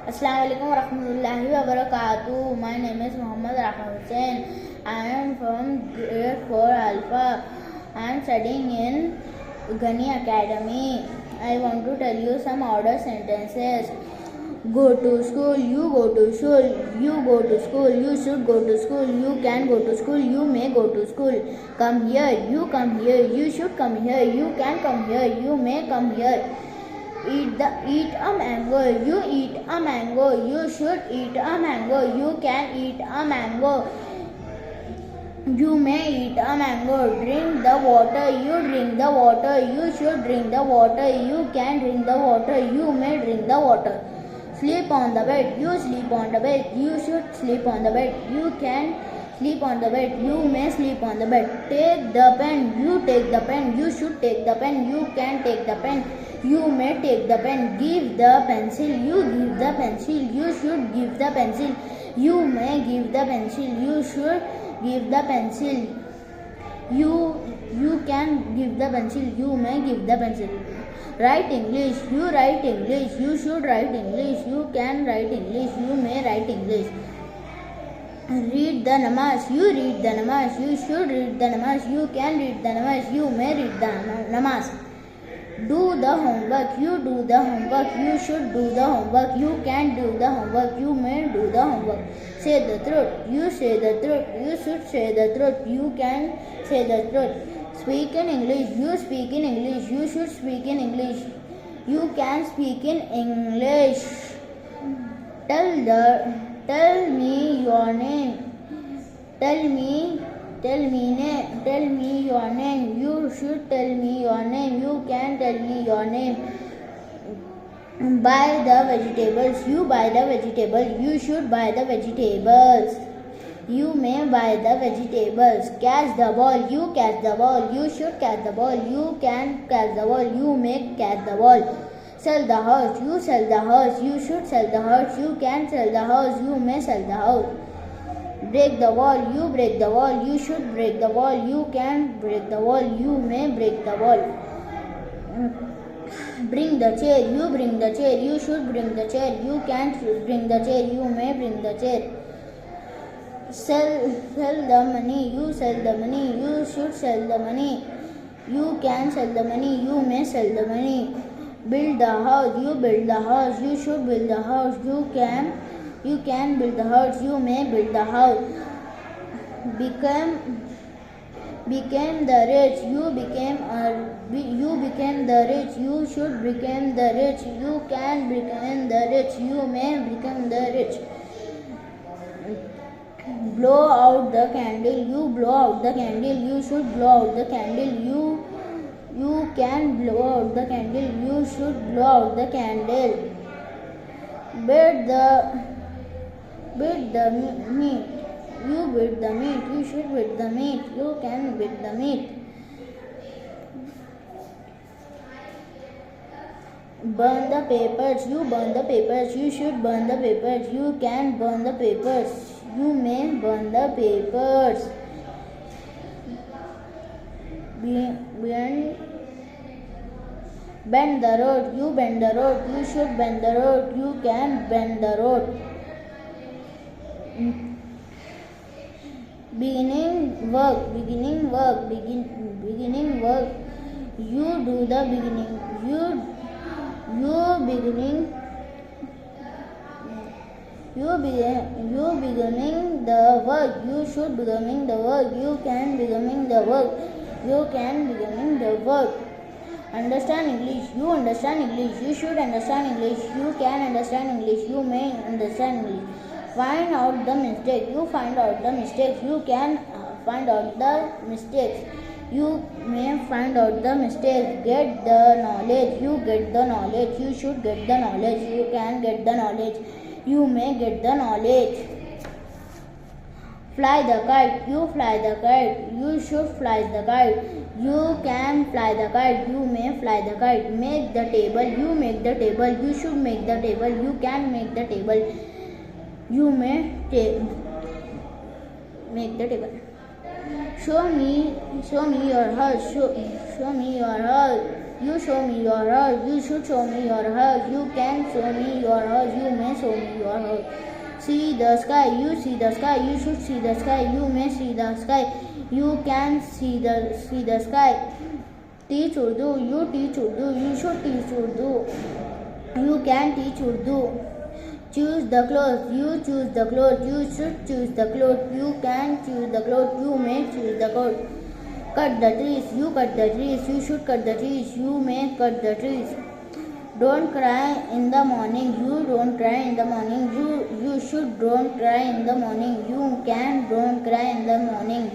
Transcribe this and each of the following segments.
Assalamu alaikum warahmatullahi wabarakatuh. My name is Muhammad Rahman Hussain. I am from grade 4 Alpha. I am studying in Ghani Academy. I want to tell you some order sentences. Go to school, you go to school, you go to school, you should go to school, you can go to school, you may go to school. Come here, you come here, you should come here, you can come here, you may come here. Eat a mango, you eat a mango, you should eat a mango, you can eat a mango, you may eat a mango. Drink the water, you drink the water, you should drink the water, you can drink the water, you may drink the water. Sleep on the bed, you sleep on the bed, you should sleep on the bed, you can sleep on the bed, you may sleep on the bed. Take the pen, you take the pen, you should take the pen, you can take the pen, you may take the pen. Give the pencil, you give the pencil, you should give the pencil, you may give the pencil, you should give the pencil, you can give the pencil, you may give the pencil. Write English, you write English, you should write English, you can write English, you may write English. Read the namaz, you read the namaz, you should read the namaz, you can read the namaz, you may read the namaz. Do the homework, you do the homework, you should do the homework, you can do the homework, you may do the homework. Say the truth, you say the truth, you should say the truth, you can say the truth. Speak in English, you speak in English, you should speak in English, you can speak in English. Tell me your name, tell me your name, you should tell me your name, you can tell me your name. Buy the vegetables, you buy the vegetables, you should buy the vegetables, you may buy the vegetables. Catch the ball, you catch the ball, you should catch the ball, you can catch the ball, you may catch the ball. Sell the house, you sell the house, you should sell the house, you can sell the house, you may sell the house. Break the wall, you break the wall, you should break the wall, you can break the wall, you may break the wall. Bring the chair, you bring the chair, you should bring the chair, you can bring the chair, you may bring the chair. Sell the money, you sell the money, you should sell the money, you can sell the money, you may sell the money. Build the house, you build the house, you should build the house, you can build the house, you may build the house. Became the rich, you became the rich, you should become the rich, you can become the rich, you may become the rich. Blow out the candle, you blow out the candle, you should blow out the candle, you can blow out the candle, you should blow out the candle. Beat the meat, you beat the meat, you should beat the meat, you can beat the meat. Burn the papers, you burn the papers, you should burn the papers, you can burn the papers, you may burn the papers. Bend the road, you bend the road, you should bend the road, you can bend the road. Beginning work, you do the beginning, you beginning the work, you should beginning the work, you can beginning the work, you can beginning the work. Understand English, you understand English, you should understand English, you can understand English, you may understand English. Find out the mistake, you find out the mistakes, you can find out the mistakes, you may find out the mistakes. Get the knowledge, you get the knowledge, you should get the knowledge, you can get the knowledge, you may get the knowledge. Fly the kite, you fly the kite, you should fly the kite, you can fly the kite, you may fly the kite. Make the table, you make the table, you should make the table, you can make the table, you may make the table. Show me your house, show me your house, You show me your house. You should show me your house. You can show me your house. You may show me your house. See the sky, you see the sky, you should see the sky, you may see the sky, you can see the sky. Teach Urdu, you teach Urdu, you should teach Urdu, you can teach Urdu. Choose the clothes, you choose the clothes, you should choose the clothes, you can choose the clothes, you may choose the clothes. Cut the trees, you cut the trees, you should cut the trees, you may cut the trees. Don't cry in the morning, you don't cry in the morning, you should don't cry in the morning, you can don't cry in the morning,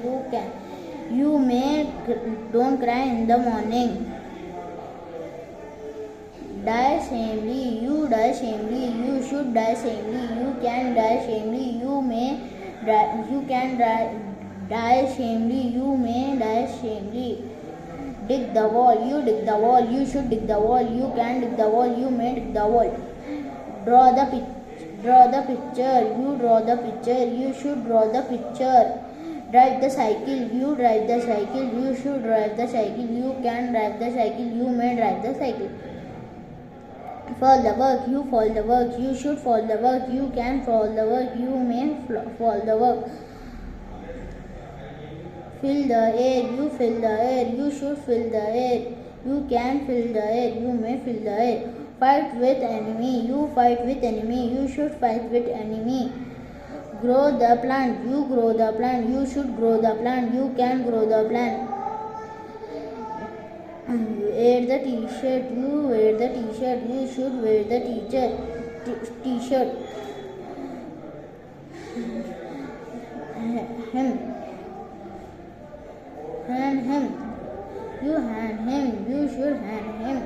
you may don't cry in the morning. Die shamefully, you die shamefully, you should die shamefully, you can die shamefully, you can die shamefully, you may die shamefully. Dig the wall, you dig the wall, you should dig the wall, you can dig the wall, you may dig the wall. Draw the picture, you draw the picture, you should draw the picture. Drive the cycle, you drive the cycle, you should drive the cycle, you can drive the cycle, you may drive the cycle. Fall the work, you fall the work, you should fall the work, you can fall the work, you may fall the work. Fill the air, you fill the air, you should fill the air, you can fill the air, you may fill the air. Fight with enemy, you fight with enemy, you should fight with enemy. Grow the plant, you grow the plant, you should grow the plant, you can grow the plant. Wear the t-shirt, you wear the t-shirt, you should wear the t-shirt. Hand him, you hand him, you should hand him.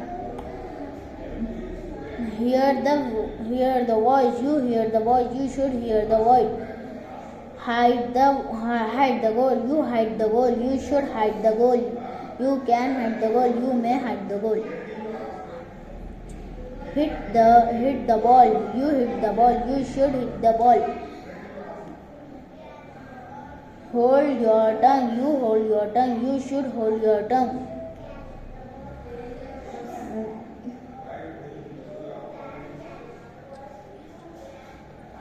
Hear the voice, you hear the voice, you should hear the voice. Hide the goal, you hide the goal, you should hide the goal, you can hide the goal, you may hide the goal. Hit the ball, you hit the ball, you should hit the ball. Hold your tongue, you hold your tongue, you should hold your tongue.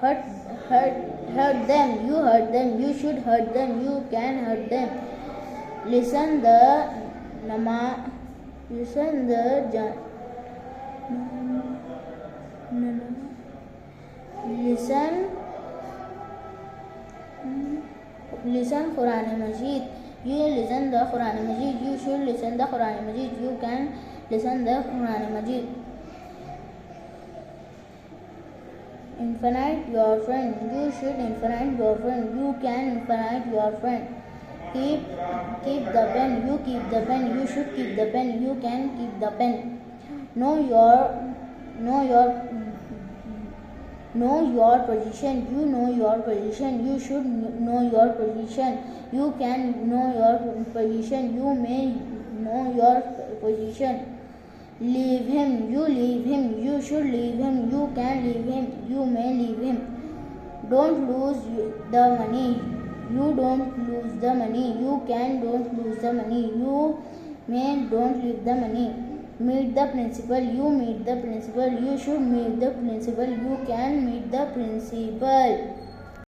Hurt them, you hurt them, you should hurt them, you can hurt them. Listen the Listen Quran Majid, you listen the Quran Majid, you should listen the Quran Majid, you can listen the Quran Majid. Infinite your friend, you should infinite your friend, you can infinite your friend. Keep the pen, you keep the pen, you should keep the pen, you can keep the pen. Know your position, you know your position, you should know your position, you can know your position, you may know your position. Leave him, you should leave him, you can leave him, you may leave him. Don't lose the money, you don't lose the money, you can don't lose the money, you may don't leave the money. Meet the principal, you meet the principal, you should meet the principal, you can meet the principal.